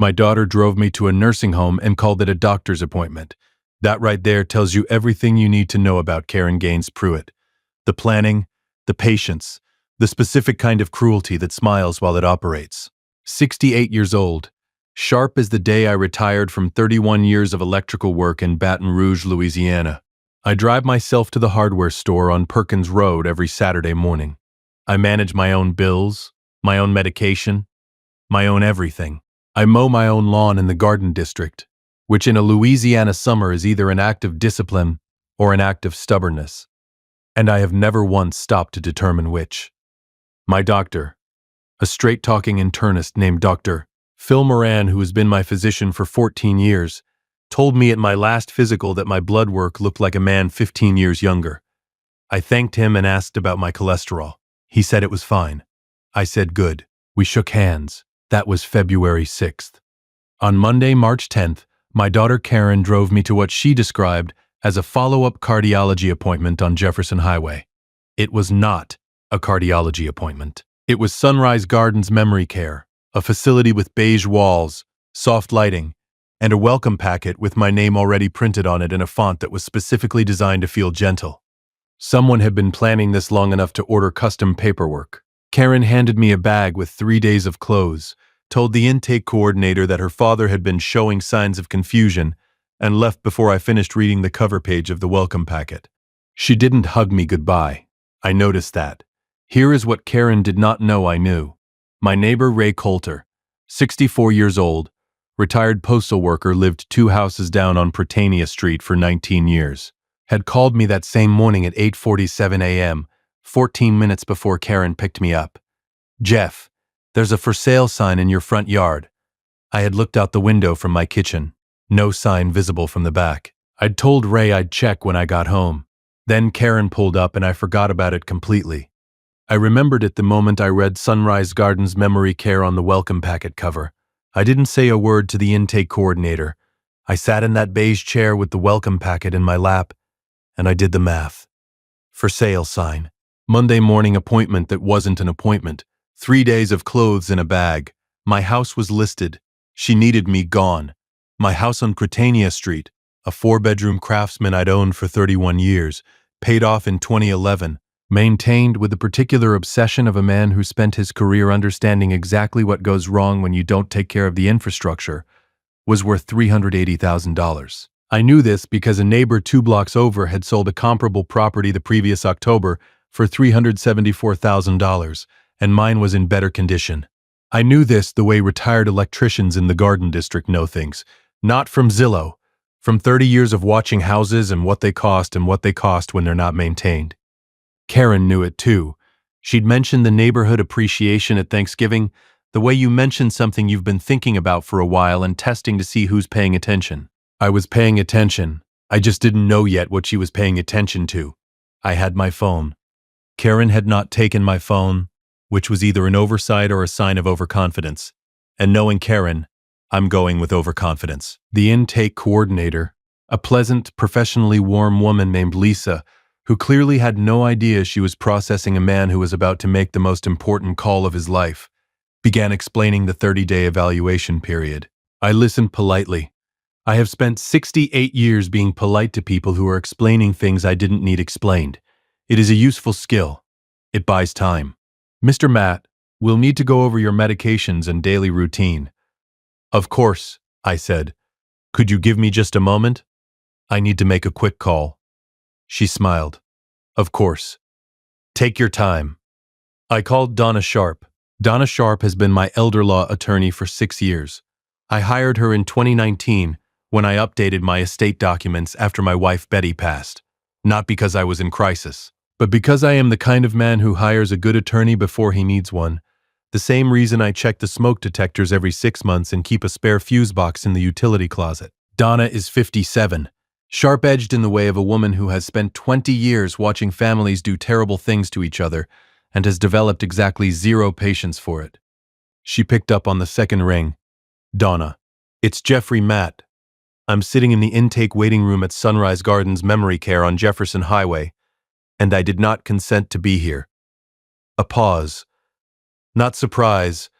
My daughter drove me to a nursing home and called it a doctor's appointment. That right there tells you everything you need to know about Karen Gaines Pruitt. The planning, the patience, the specific kind of cruelty that smiles while it operates. 68 years old, sharp as the day I retired from 31 years of electrical work in Baton Rouge, Louisiana. I drive myself to the hardware store on Perkins Road every Saturday morning. I manage my own bills, my own medication, my own everything. I mow my own lawn in the garden district, which in a Louisiana summer is either an act of discipline or an act of stubbornness. And I have never once stopped to determine which. My doctor, a straight-talking internist named Dr. Phil Moran, who has been my physician for 14 years, told me at my last physical that my blood work looked like a man 15 years younger. I thanked him and asked about my cholesterol. He said it was fine. I said good. We shook hands. That was February 6th. On Monday, March 10th, my daughter Karen drove me to what she described as a follow-up cardiology appointment on Jefferson Highway. It was not a cardiology appointment. It was Sunrise Gardens Memory Care, a facility with beige walls, soft lighting, and a welcome packet with my name already printed on it in a font that was specifically designed to feel gentle. Someone had been planning this long enough to order custom paperwork. Karen handed me a bag with 3 days of clothes, told the intake coordinator that her father had been showing signs of confusion, and left before I finished reading the cover page of the welcome packet. She didn't hug me goodbye. I noticed that. Here is what Karen did not know I knew. My neighbor Ray Coulter, 64 years old, retired postal worker, lived 2 houses down on Prytania Street for 19 years, had called me that same morning at 8:47 a.m., 14 minutes before Karen picked me up. "Jeff, there's a for sale sign in your front yard." I had looked out the window from my kitchen. No sign visible from the back. I'd told Ray I'd check when I got home. Then Karen pulled up and I forgot about it completely. I remembered it the moment I read Sunrise Gardens Memory Care on the welcome packet cover. I didn't say a word to the intake coordinator. I sat in that beige chair with the welcome packet in my lap, and I did the math. For sale sign. Monday morning appointment that wasn't an appointment. 3 days of clothes in a bag. My house was listed. She needed me gone. My house on Prytania Street, a 4-bedroom Craftsman I'd owned for 31 years, paid off in 2011, maintained with the particular obsession of a man who spent his career understanding exactly what goes wrong when you don't take care of the infrastructure, was worth $380,000. I knew this because a neighbor 2 blocks over had sold a comparable property the previous October for $374,000, and mine was in better condition. I knew this the way retired electricians in the Garden District know things, not from Zillow, from 30 years of watching houses and what they cost when they're not maintained. Karen knew it too. She'd mentioned the neighborhood appreciation at Thanksgiving, the way you mention something you've been thinking about for a while and testing to see who's paying attention. I was paying attention. I just didn't know yet what she was paying attention to. I had my phone. Karen had not taken my phone, which was either an oversight or a sign of overconfidence. And knowing Karen, I'm going with overconfidence. The intake coordinator, a pleasant, professionally warm woman named Lisa, who clearly had no idea she was processing a man who was about to make the most important call of his life, began explaining the 30-day evaluation period. I listened politely. I have spent 68 years being polite to people who are explaining things I didn't need explained. It is a useful skill. It buys time. "Mr. Matt, we'll need to go over your medications and daily routine." "Of course," I said. "Could you give me just a moment? I need to make a quick call." She smiled. "Of course. Take your time." I called Donna Sharp. Donna Sharp has been my elder law attorney for 6 years. I hired her in 2019 when I updated my estate documents after my wife Betty passed. Not because I was in crisis, but because I am the kind of man who hires a good attorney before he needs one. The same reason I check the smoke detectors every 6 months and keep a spare fuse box in the utility closet. Donna is 57, sharp-edged in the way of a woman who has spent 20 years watching families do terrible things to each other and has developed exactly 0 patience for it. She picked up on the second ring. "Donna, it's Jeffrey Matt. I'm sitting in the intake waiting room at Sunrise Gardens Memory Care on Jefferson Highway, and I did not consent to be here." A pause. Not surprise.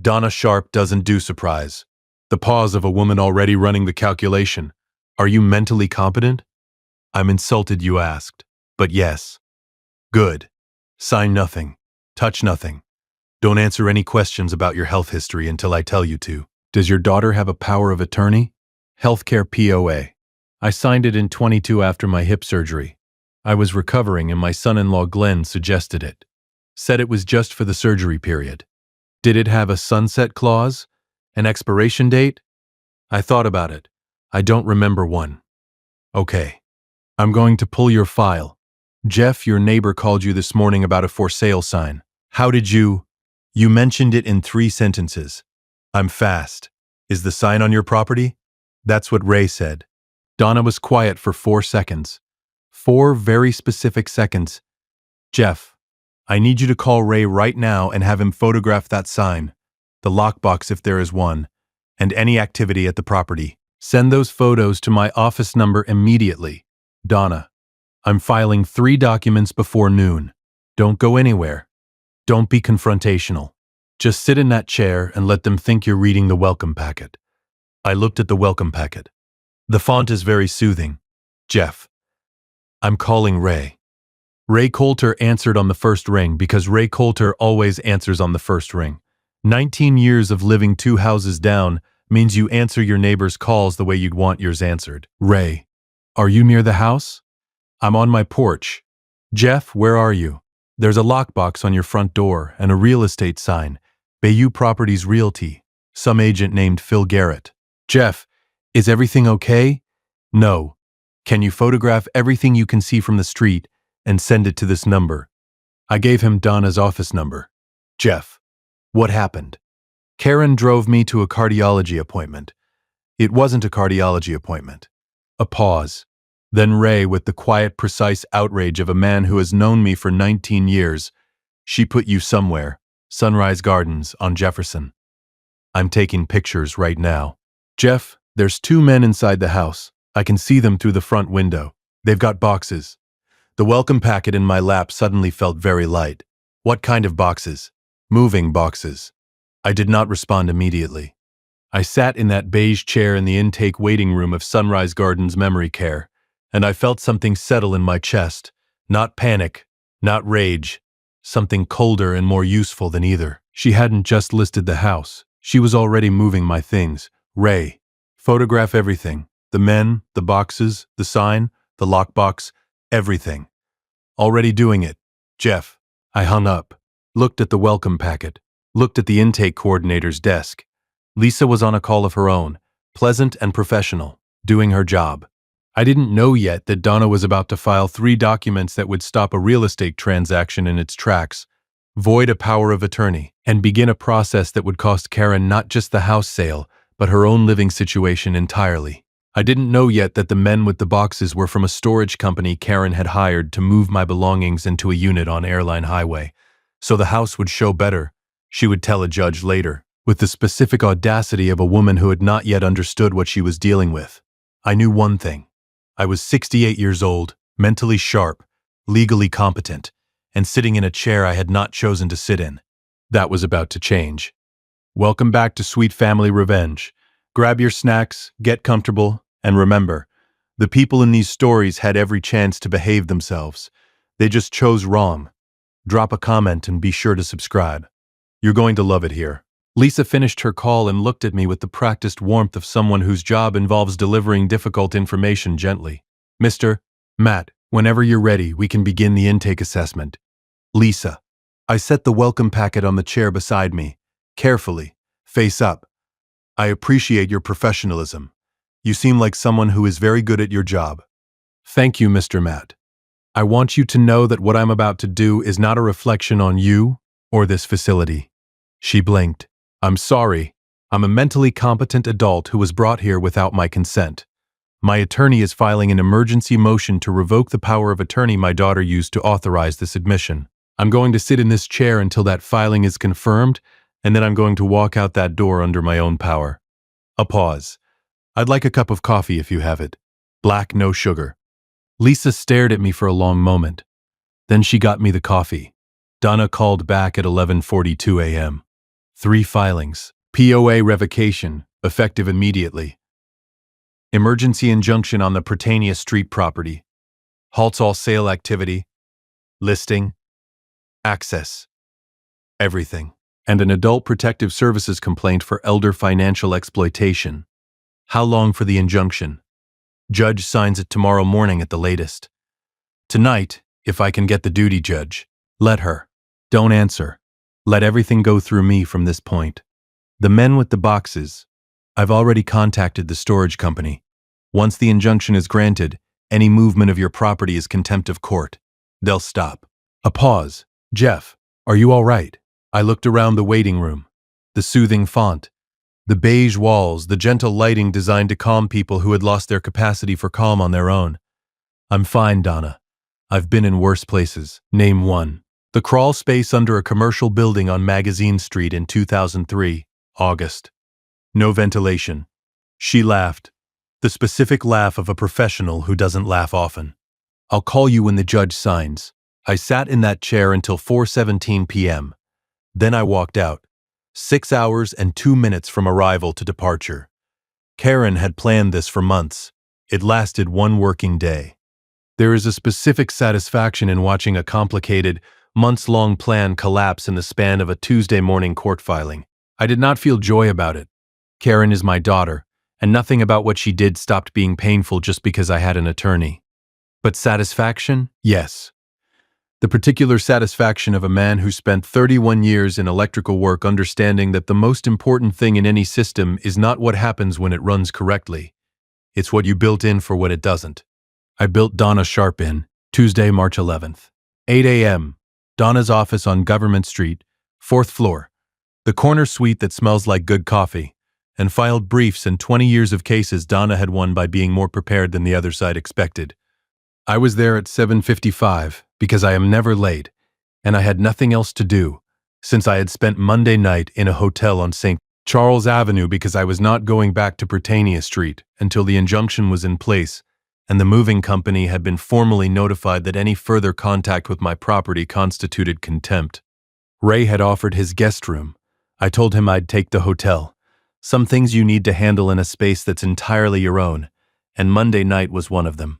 Donna Sharp doesn't do surprise. The pause of a woman already running the calculation. Are you mentally competent? I'm insulted you asked. But yes. Good. Sign nothing. Touch nothing. Don't answer any questions about your health history until I tell you to. Does your daughter have a power of attorney? Healthcare POA. I signed it in 22 after my hip surgery. I was recovering and my son-in-law Glenn suggested it. Said it was just for the surgery period. Did it have a sunset clause? An expiration date? I thought about it. I don't remember one. Okay. I'm going to pull your file. Jeff, your neighbor called you this morning about a for sale sign. How did you? You mentioned it in 3 sentences. I'm fast. Is the sign on your property? That's what Ray said. Donna was quiet for 4 seconds. 4 very specific seconds. Jeff, I need you to call Ray right now and have him photograph that sign, the lockbox if there is one, and any activity at the property. Send those photos to my office number immediately. Donna, I'm filing 3 documents before noon. Don't go anywhere. Don't be confrontational. Just sit in that chair and let them think you're reading the welcome packet. I looked at the welcome packet. The font is very soothing. Jeff, I'm calling Ray. Ray Coulter answered on the first ring because Ray Coulter always answers on the first ring. 19 years of living 2 houses down means you answer your neighbor's calls the way you'd want yours answered. Ray, are you near the house? I'm on my porch. Jeff, where are you? There's a lockbox on your front door and a real estate sign. Bayou Properties Realty. Some agent named Phil Garrett. Jeff, is everything okay? No. Can you photograph everything you can see from the street and send it to this number? I gave him Donna's office number. Jeff, what happened? Karen drove me to a cardiology appointment. It wasn't a cardiology appointment. A pause. Then Ray, with the quiet, precise outrage of a man who has known me for 19 years. She put you somewhere. Sunrise Gardens on Jefferson. I'm taking pictures right now. Jeff, there's 2 men inside the house. I can see them through the front window. They've got boxes. The welcome packet in my lap suddenly felt very light. What kind of boxes? Moving boxes. I did not respond immediately. I sat in that beige chair in the intake waiting room of Sunrise Gardens Memory Care, and I felt something settle in my chest. Not panic, not rage. Something colder and more useful than either. She hadn't just listed the house. She was already moving my things. Ray, photograph everything. The men, the boxes, the sign, the lockbox, everything. Already doing it. Jeff. I hung up, looked at the welcome packet, looked at the intake coordinator's desk. Lisa was on a call of her own, pleasant and professional, doing her job. I didn't know yet that Donna was about to file 3 documents that would stop a real estate transaction in its tracks, void a power of attorney, and begin a process that would cost Karen not just the house sale, but her own living situation entirely. I didn't know yet that the men with the boxes were from a storage company Karen had hired to move my belongings into a unit on Airline Highway, so the house would show better, she would tell a judge later, with the specific audacity of a woman who had not yet understood what she was dealing with. I knew one thing. I was 68 years old, mentally sharp, legally competent, and sitting in a chair I had not chosen to sit in. That was about to change. Welcome back to Sweet Family Revenge. Grab your snacks, get comfortable, and remember, the people in these stories had every chance to behave themselves. They just chose wrong. Drop a comment and be sure to subscribe. You're going to love it here. Lisa finished her call and looked at me with the practiced warmth of someone whose job involves delivering difficult information gently. Mr. Matt, whenever you're ready, we can begin the intake assessment. Lisa. I set the welcome packet on the chair beside me, carefully, face up. I appreciate your professionalism. You seem like someone who is very good at your job. Thank you, Mr. Matt. I want you to know that what I'm about to do is not a reflection on you or this facility. She blinked. I'm sorry. I'm a mentally competent adult who was brought here without my consent. My attorney is filing an emergency motion to revoke the power of attorney my daughter used to authorize this admission. I'm going to sit in this chair until that filing is confirmed, and then I'm going to walk out that door under my own power. A pause. I'd like a cup of coffee if you have it. Black, no sugar. Lisa stared at me for a long moment. Then she got me the coffee. Donna called back at 11:42 a.m. 3 filings. POA revocation, effective immediately. Emergency injunction on the Prytania Street property. Halts all sale activity, listing, access, everything. And an adult protective services complaint for elder financial exploitation. How long for the injunction? Judge signs it tomorrow morning at the latest. Tonight, if I can get the duty judge. Let her. Don't answer. Let everything go through me from this point. The men with the boxes. I've already contacted the storage company. Once the injunction is granted, any movement of your property is contempt of court. They'll stop. A pause. Jeff, are you all right? I looked around the waiting room. The soothing font. The beige walls, the gentle lighting designed to calm people who had lost their capacity for calm on their own. I'm fine, Donna. I've been in worse places. Name one. The crawl space under a commercial building on Magazine Street in 2003, August. No ventilation. She laughed. The specific laugh of a professional who doesn't laugh often. I'll call you when the judge signs. I sat in that chair until 4:17 p.m. Then I walked out. 6 hours and 2 minutes from arrival to departure. Karen had planned this for months. It lasted one working day. There is a specific satisfaction in watching a complicated, months-long plan collapse in the span of a Tuesday morning court filing. I did not feel joy about it. Karen is my daughter, and nothing about what she did stopped being painful just because I had an attorney. But satisfaction? Yes. The particular satisfaction of a man who spent 31 years in electrical work understanding that the most important thing in any system is not what happens when it runs correctly. It's what you built in for when it doesn't. I built Donna Sharp in, Tuesday, March 11th. 8 a.m. Donna's office on Government Street, 4th floor. The corner suite that smells like good coffee, and filed briefs and 20 years of cases Donna had won by being more prepared than the other side expected. I was there at 7:55 because I am never late, and I had nothing else to do, since I had spent Monday night in a hotel on St. Charles Avenue because I was not going back to Prytania Street until the injunction was in place, and the moving company had been formally notified that any further contact with my property constituted contempt. Ray had offered his guest room. I told him I'd take the hotel. Some things you need to handle in a space that's entirely your own, and Monday night was one of them.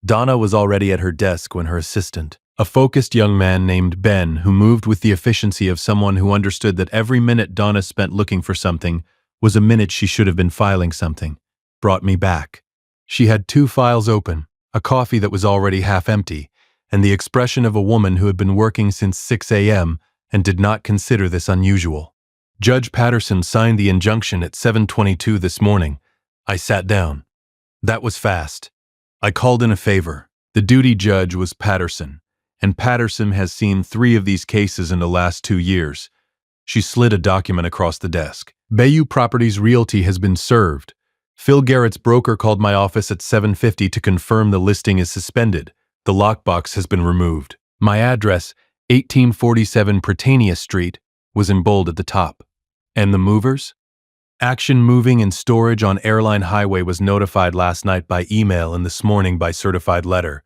Donna was already at her desk when her assistant, a focused young man named Ben who moved with the efficiency of someone who understood that every minute Donna spent looking for something was a minute she should have been filing something, brought me back. She had 2 files open, a coffee that was already half empty, and the expression of a woman who had been working since 6 a.m. and did not consider this unusual. Judge Patterson signed the injunction at 7:22 this morning. I sat down. That was fast. I called in a favor. The duty judge was Patterson, and Patterson has seen 3 of these cases in the last 2 years. She slid a document across the desk. Bayou Properties Realty has been served. Phil Garrett's broker called my office at 7:50 to confirm the listing is suspended. The lockbox has been removed. My address, 1847 Prytania Street, was in bold at the top. And the movers? Action Moving and Storage on Airline Highway was notified last night by email and this morning by certified letter.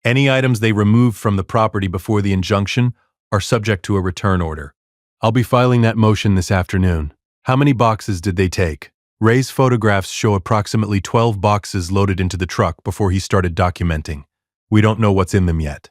Any items they removed from the property before the injunction are subject to a return order. I'll be filing that motion this afternoon. How many boxes did they take? Ray's photographs show approximately 12 boxes loaded into the truck before he started documenting. We don't know what's in them yet.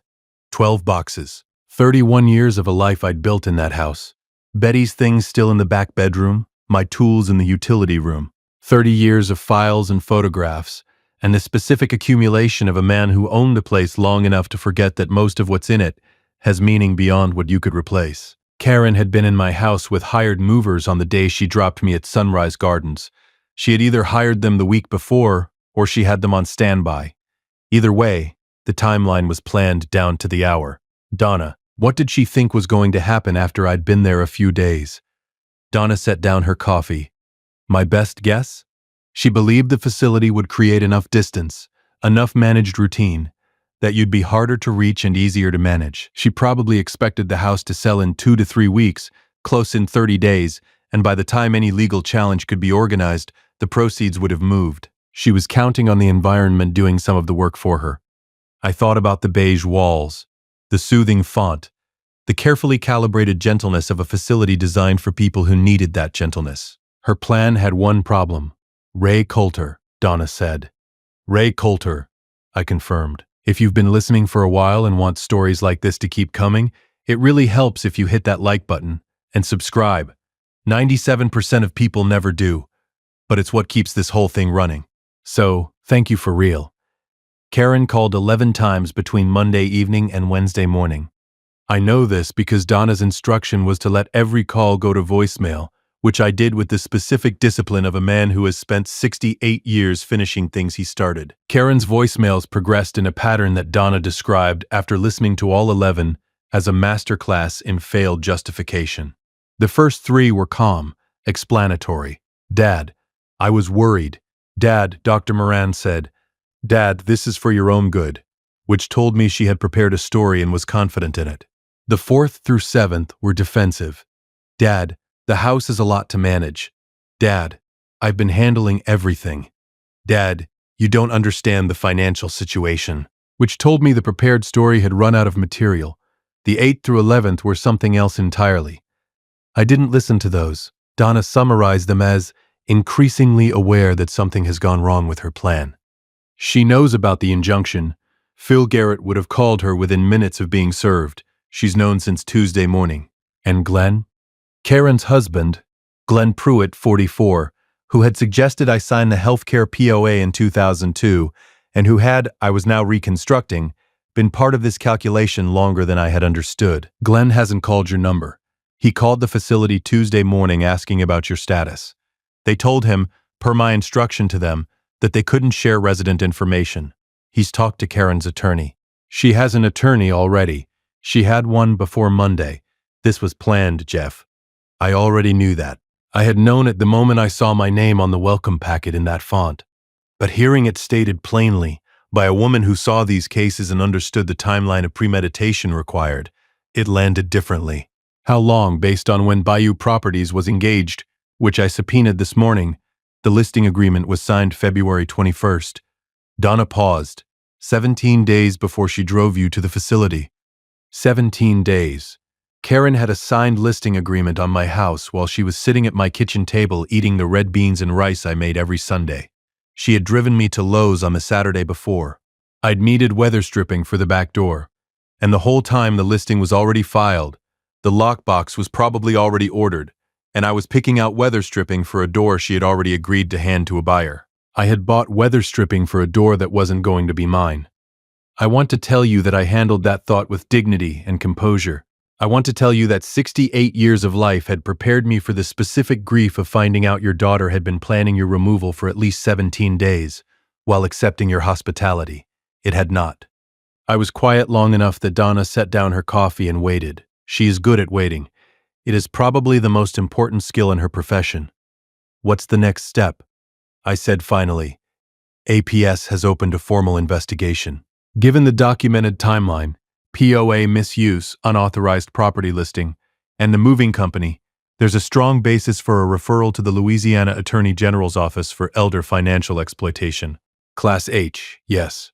12 boxes. 31 years of a life I'd built in that house. Betty's things still in the back bedroom, my tools in the utility room. 30 years of files and photographs, and the specific accumulation of a man who owned a place long enough to forget that most of what's in it has meaning beyond what you could replace. Karen had been in my house with hired movers on the day she dropped me at Sunrise Gardens. She had either hired them the week before, or she had them on standby. Either way, the timeline was planned down to the hour. Donna, what did she think was going to happen after I'd been there a few days? Donna set down her coffee. My best guess? She believed the facility would create enough distance, enough managed routine, that you'd be harder to reach and easier to manage. She probably expected the house to sell in 2 to 3 weeks, close in 30 days, and by the time any legal challenge could be organized, the proceeds would have moved. She was counting on the environment doing some of the work for her. I thought about the beige walls, the soothing font, the carefully calibrated gentleness of a facility designed for people who needed that gentleness. Her plan had one problem. Ray Coulter, Donna said. Ray Coulter, I confirmed. If you've been listening for a while and want stories like this to keep coming, it really helps if you hit that like button and subscribe. 97% of people never do, but it's what keeps this whole thing running. So, thank you for real. Karen called 11 times between Monday evening and Wednesday morning. I know this because Donna's instruction was to let every call go to voicemail, which I did with the specific discipline of a man who has spent 68 years finishing things he started. Karen's voicemails progressed in a pattern that Donna described after listening to all 11 as a masterclass in failed justification. The first 3 were calm, explanatory. Dad, I was worried. Dad, Dr. Moran said. Dad, this is for your own good, which told me she had prepared a story and was confident in it. The 4th through 7th were defensive. Dad, the house is a lot to manage. Dad, I've been handling everything. Dad, you don't understand the financial situation, which told me the prepared story had run out of material. The 8th through 11th were something else entirely. I didn't listen to those. Donna summarized them as increasingly aware that something has gone wrong with her plan. She knows about the injunction. Phil Garrett would have called her within minutes of being served. She's known since Tuesday morning. And Glenn? Karen's husband, Glenn Pruitt, 44, who had suggested I sign the healthcare POA in 2002, and who had, I was now reconstructing, been part of this calculation longer than I had understood. Glenn hasn't called your number. He called the facility Tuesday morning asking about your status. They told him, per my instruction to them, that they couldn't share resident information. He's talked to Karen's attorney. She has an attorney already. She had one before Monday. This was planned, Jeff. I already knew that. I had known it the moment I saw my name on the welcome packet in that font. But hearing it stated plainly, by a woman who saw these cases and understood the timeline of premeditation required, it landed differently. How long, based on when Bayou Properties was engaged, which I subpoenaed this morning? The listing agreement was signed February 21st. Donna paused. 17 days before she drove you to the facility. 17 days. Karen had a signed listing agreement on my house while she was sitting at my kitchen table eating the red beans and rice I made every Sunday. She had driven me to Lowe's on the Saturday before. I'd needed weather stripping for the back door. And the whole time the listing was already filed. The lockbox was probably already ordered, and I was picking out weather stripping for a door she had already agreed to hand to a buyer. I had bought weather stripping for a door that wasn't going to be mine. I want to tell you that I handled that thought with dignity and composure. I want to tell you that 68 years of life had prepared me for the specific grief of finding out your daughter had been planning your removal for at least 17 days, while accepting your hospitality. It had not. I was quiet long enough that Donna set down her coffee and waited. She is good at waiting. It is probably the most important skill in her profession. What's the next step? I said finally. APS has opened a formal investigation. Given the documented timeline, POA misuse, unauthorized property listing, and the moving company, there's a strong basis for a referral to the Louisiana Attorney General's Office for Elder Financial Exploitation. Class H, yes.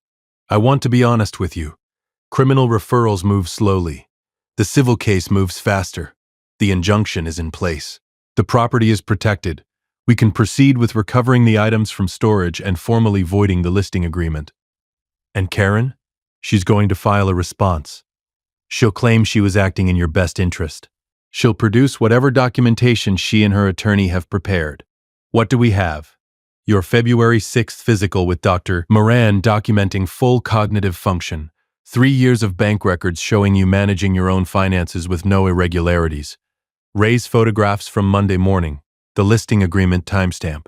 I want to be honest with you. Criminal referrals move slowly. The civil case moves faster. The injunction is in place. The property is protected. We can proceed with recovering the items from storage and formally voiding the listing agreement. And Karen? She's going to file a response. She'll claim she was acting in your best interest. She'll produce whatever documentation she and her attorney have prepared. What do we have? Your February 6th physical with Dr. Moran documenting full cognitive function. 3 years of bank records showing you managing your own finances with no irregularities. Ray's photographs from Monday morning. The listing agreement timestamp.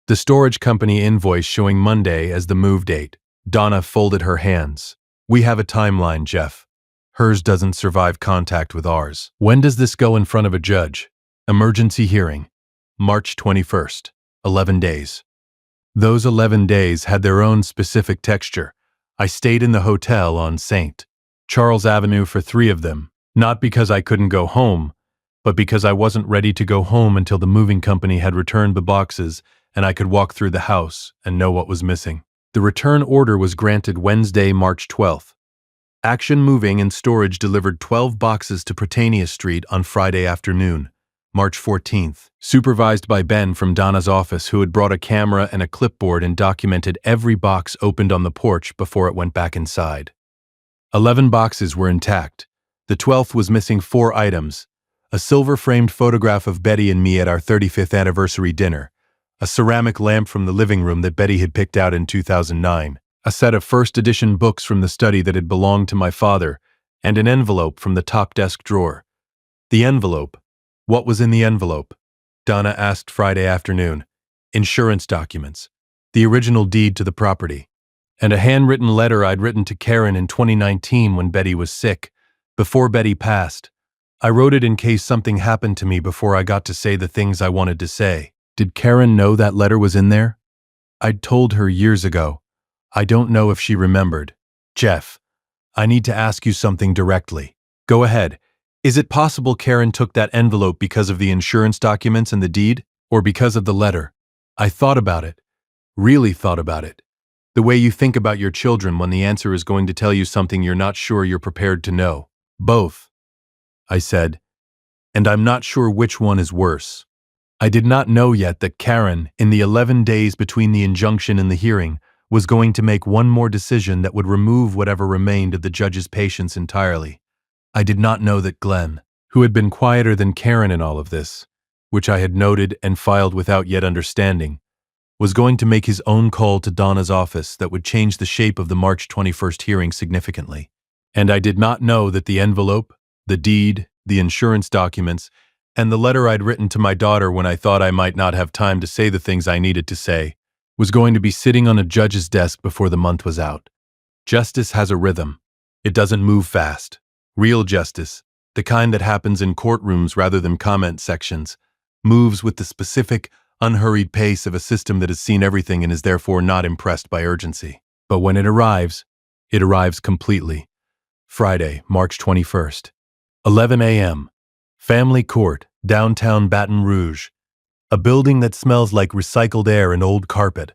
The storage company invoice showing Monday as the move date. Donna folded her hands. We have a timeline, Jeff. Hers doesn't survive contact with ours. When does this go in front of a judge? Emergency hearing. March 21st. 11 days. Those 11 days had their own specific texture. I stayed in the hotel on St. Charles Avenue for 3 of them, not because I couldn't go home, but because I wasn't ready to go home until the moving company had returned the boxes and I could walk through the house and know what was missing. The return order was granted Wednesday, March 12th. Action Moving and Storage delivered 12 boxes to Prytania Street on Friday afternoon, March 14th, supervised by Ben from Donna's office, who had brought a camera and a clipboard and documented every box opened on the porch before it went back inside. 11 boxes were intact. The 12th was missing 4 items: a silver-framed photograph of Betty and me at our 35th anniversary dinner, a ceramic lamp from the living room that Betty had picked out in 2009, a set of first-edition books from the study that had belonged to my father, and an envelope from the top desk drawer. The envelope. What was in the envelope? Donna asked Friday afternoon. Insurance documents, the original deed to the property, and a handwritten letter I'd written to Karen in 2019 when Betty was sick, before Betty passed. I wrote it in case something happened to me before I got to say the things I wanted to say. Did Karen know that letter was in there? I'd told her years ago. I don't know if she remembered. Jeff, I need to ask you something directly. Go ahead. Is it possible Karen took that envelope because of the insurance documents and the deed, or because of the letter? I thought about it. Really thought about it. The way you think about your children when the answer is going to tell you something you're not sure you're prepared to know. Both, I said, and I'm not sure which one is worse. I did not know yet that Karen, in the 11 days between the injunction and the hearing, was going to make one more decision that would remove whatever remained of the judge's patience entirely. I did not know that Glenn, who had been quieter than Karen in all of this, which I had noted and filed without yet understanding, was going to make his own call to Donna's office that would change the shape of the March 21st hearing significantly. And I did not know that the envelope, the deed, the insurance documents, and the letter I'd written to my daughter when I thought I might not have time to say the things I needed to say, was going to be sitting on a judge's desk before the month was out. Justice has a rhythm. It doesn't move fast. Real justice, the kind that happens in courtrooms rather than comment sections, moves with the specific, unhurried pace of a system that has seen everything and is therefore not impressed by urgency. But when it arrives completely. Friday, March 21st, 11 a.m. Family Court, downtown Baton Rouge. A building that smells like recycled air and old carpet,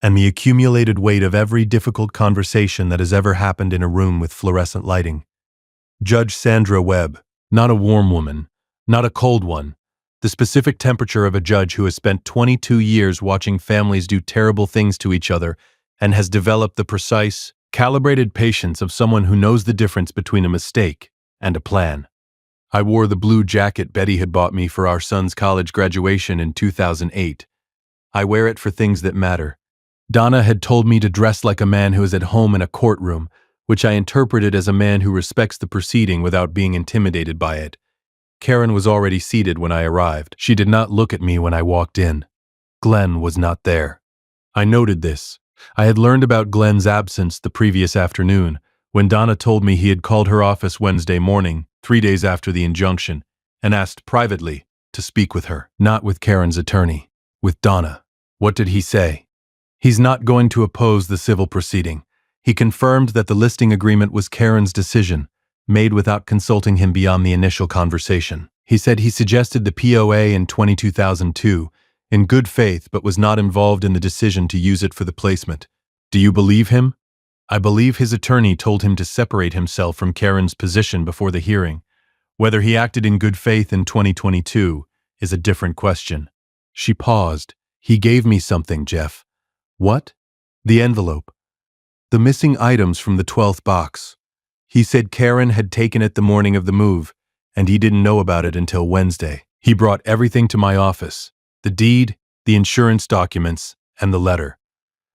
and the accumulated weight of every difficult conversation that has ever happened in a room with fluorescent lighting. Judge Sandra Webb, not a warm woman, not a cold one, the specific temperature of a judge who has spent 22 years watching families do terrible things to each other and has developed the precise, calibrated patience of someone who knows the difference between a mistake and a plan. I wore the blue jacket Betty had bought me for our son's college graduation in 2008. I wear it for things that matter. Donna had told me to dress like a man who is at home in a courtroom, which I interpreted as a man who respects the proceeding without being intimidated by it. Karen was already seated when I arrived. She did not look at me when I walked in. Glenn was not there. I noted this. I had learned about Glenn's absence the previous afternoon, when Donna told me he had called her office Wednesday morning, 3 days after the injunction, and asked privately to speak with her, not with Karen's attorney, with Donna. What did he say? He's not going to oppose the civil proceeding. He confirmed that the listing agreement was Karen's decision, made without consulting him beyond the initial conversation. He said he suggested the POA in 2002, in good faith, but was not involved in the decision to use it for the placement. Do you believe him? I believe his attorney told him to separate himself from Karen's position before the hearing. Whether he acted in good faith in 2022 is a different question. She paused. He gave me something, Jeff. What? The envelope. The missing items from the 12th box. He said Karen had taken it the morning of the move, and he didn't know about it until Wednesday. He brought everything to my office. The deed, the insurance documents, and the letter.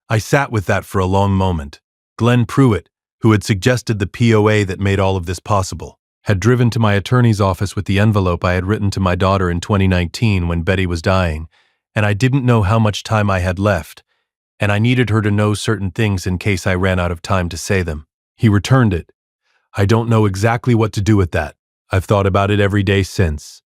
I sat with that for a long moment. Glenn Pruitt, who had suggested the POA that made all of this possible, had driven to my attorney's office with the envelope I had written to my daughter in 2019 when Betty was dying, and I didn't know how much time I had left, and I needed her to know certain things in case I ran out of time to say them. He returned it. I don't know exactly what to do with that. I've thought about it every day since.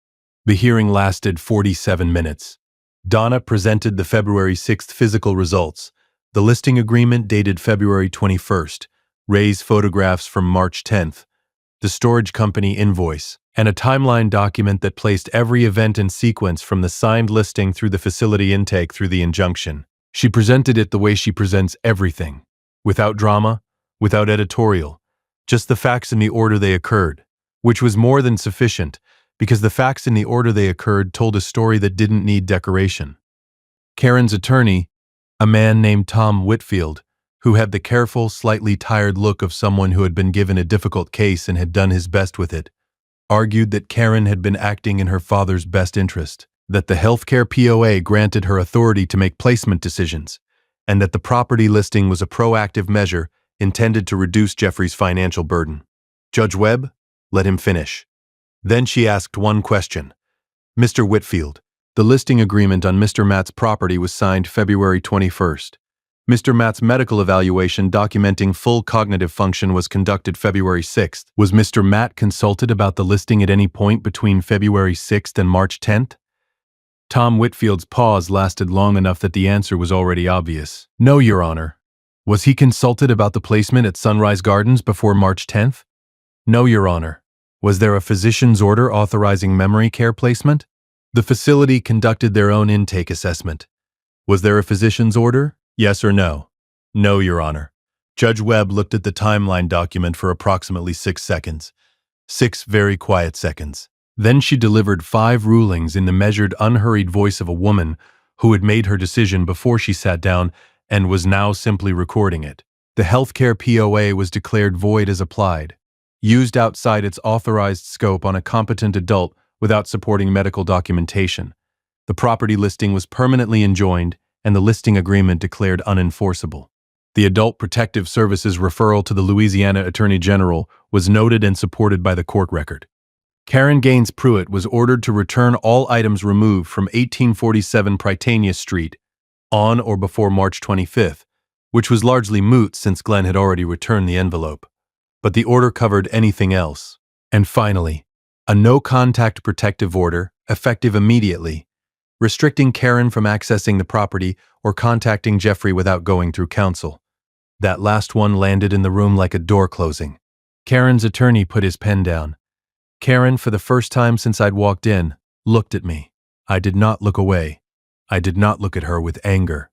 The hearing lasted 47 minutes. Donna presented the February 6th physical results, the listing agreement dated February 21st, Ray's photographs from March 10th, the storage company invoice, and a timeline document that placed every event in sequence from the signed listing through the facility intake through the injunction. She presented it the way she presents everything, without drama, without editorial, just the facts in the order they occurred, which was more than sufficient, because the facts in the order they occurred told a story that didn't need decoration. Karen's attorney, a man named Tom Whitfield, who had the careful, slightly tired look of someone who had been given a difficult case and had done his best with it, argued that Karen had been acting in her father's best interest, that the healthcare POA granted her authority to make placement decisions, and that the property listing was a proactive measure intended to reduce Jeffrey's financial burden. Judge Webb let him finish. Then she asked one question. Mr. Whitfield, the listing agreement on Mr. Matt's property was signed February 21st. Mr. Matt's medical evaluation documenting full cognitive function was conducted February 6th. Was Mr. Matt consulted about the listing at any point between February 6th and March 10th? Tom Whitfield's pause lasted long enough that the answer was already obvious. No, Your Honor. Was he consulted about the placement at Sunrise Gardens before March 10th? No, Your Honor. Was there a physician's order authorizing memory care placement? The facility conducted their own intake assessment. Was there a physician's order? Yes or no? No, Your Honor. Judge Webb looked at the timeline document for approximately 6 seconds. 6 very quiet seconds. Then she delivered 5 rulings in the measured, unhurried voice of a woman who had made her decision before she sat down and was now simply recording it. The healthcare POA was declared void as applied, used outside its authorized scope on a competent adult without supporting medical documentation. The property listing was permanently enjoined, and the listing agreement declared unenforceable. The Adult Protective Services referral to the Louisiana Attorney General was noted and supported by the court record. Karen Gaines Pruitt was ordered to return all items removed from 1847 Prytania Street on or before March 25th, which was largely moot since Glenn had already returned the envelope. But the order covered anything else. And finally, a no-contact protective order, effective immediately, restricting Karen from accessing the property or contacting Jeffrey without going through counsel. That last one landed in the room like a door closing. Karen's attorney put his pen down. Karen, for the first time since I'd walked in, looked at me. I did not look away. I did not look at her with anger.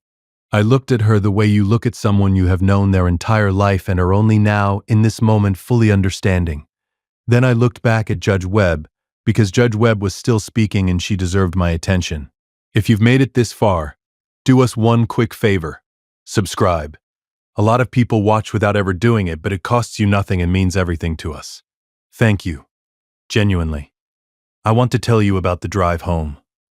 I looked at her the way you look at someone you have known their entire life and are only now, in this moment, fully understanding. Then I looked back at Judge Webb, because Judge Webb was still speaking and she deserved my attention. If you've made it this far, do us one quick favor. Subscribe. A lot of people watch without ever doing it, but it costs you nothing and means everything to us. Thank you. Genuinely. I want to tell you about the drive home.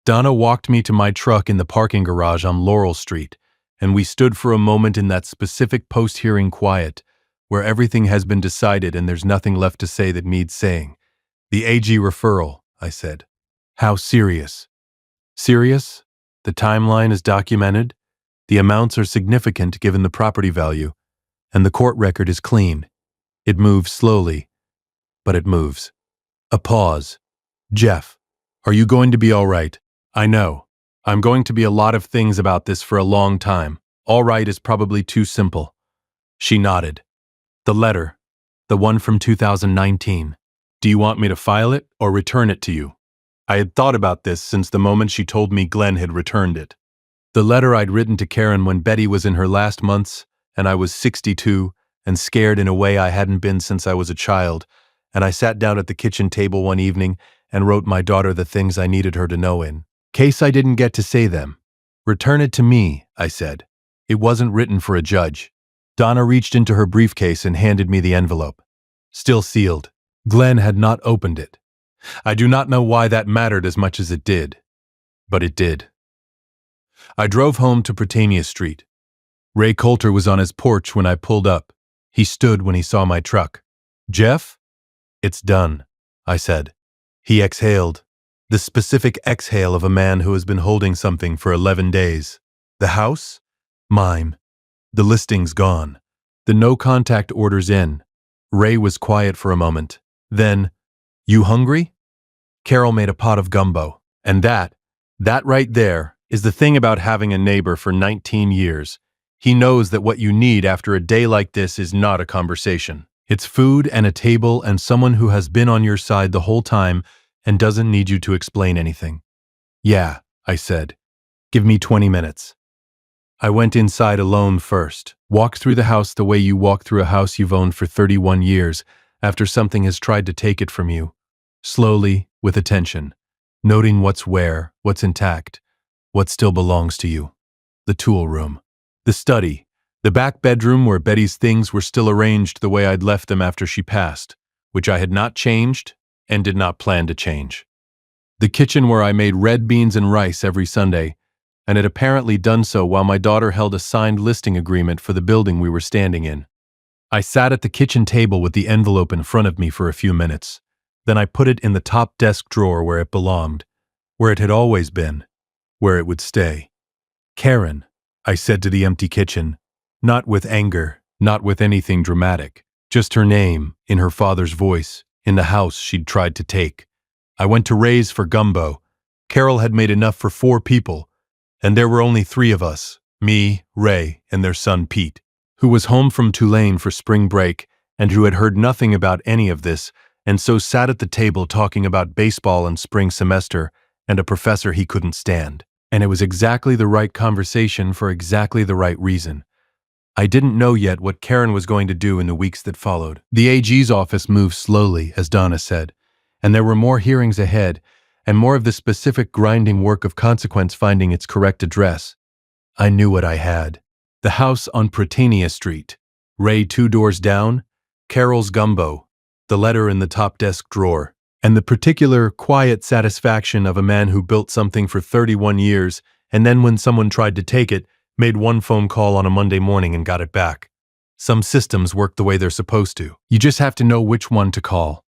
Donna walked me to my truck in the parking garage on Laurel Street, and we stood for a moment in that specific post-hearing quiet, where everything has been decided and there's nothing left to say that needs saying. The AG referral, I said. How serious? Serious? The timeline is documented, the amounts are significant given the property value, and the court record is clean. It moves slowly, but it moves. A pause. Jeff, are you going to be all right? I know. I'm going to be a lot of things about this for a long time. All right is probably too simple. She nodded. The letter, the one from 2019. Do you want me to file it or return it to you? I had thought about this since the moment she told me Glenn had returned it. The letter I'd written to Karen when Betty was in her last months, and I was 62 and scared in a way I hadn't been since I was a child, and I sat down at the kitchen table one evening and wrote my daughter the things I needed her to know in case I didn't get to say them. Return it to me, I said. It wasn't written for a judge. Donna reached into her briefcase and handed me the envelope. Still sealed. Glenn had not opened it. I do not know why that mattered as much as it did, but it did. I drove home to Prytania Street. Ray Coulter was on his porch when I pulled up. He stood when he saw my truck. Jeff? It's done, I said. He exhaled. The specific exhale of a man who has been holding something for 11 days. The house? Mine. The listing's gone. The no-contact order's in. Ray was quiet for a moment. Then, you hungry? Carol made a pot of gumbo. And that right there, is the thing about having a neighbor for 19 years. He knows that what you need after a day like this is not a conversation. It's food and a table and someone who has been on your side the whole time and doesn't need you to explain anything. Yeah, I said. Give me 20 minutes. I went inside alone first, walked through the house the way you walk through a house you've owned for 31 years after something has tried to take it from you. Slowly, with attention, noting what's where, what's intact, what still belongs to you. The tool room. The study. The back bedroom where Betty's things were still arranged the way I'd left them after she passed, which I had not changed and did not plan to change. The kitchen where I made red beans and rice every Sunday, and had apparently done so while my daughter held a signed listing agreement for the building we were standing in. I sat at the kitchen table with the envelope in front of me for a few minutes. Then I put it in the top desk drawer where it belonged, where it had always been, where it would stay. "Karen," I said to the empty kitchen, not with anger, not with anything dramatic, just her name, in her father's voice, in the house she'd tried to take. I went to Ray's for gumbo. Carol had made enough for 4 people, and there were only 3 of us, me, Ray, and their son Pete, who was home from Tulane for spring break and who had heard nothing about any of this, and so sat at the table talking about baseball and spring semester and a professor he couldn't stand. And it was exactly the right conversation for exactly the right reason. I didn't know yet what Karen was going to do in the weeks that followed. The AG's office moved slowly, as Donna said, and there were more hearings ahead, and more of the specific grinding work of consequence finding its correct address. I knew what I had. The house on Pratania Street, Ray 2 doors down, Carol's gumbo, the letter in the top desk drawer, and the particular, quiet satisfaction of a man who built something for 31 years and then when someone tried to take it, made 1 phone call on a Monday morning and got it back. Some systems work the way they're supposed to. You just have to know which one to call.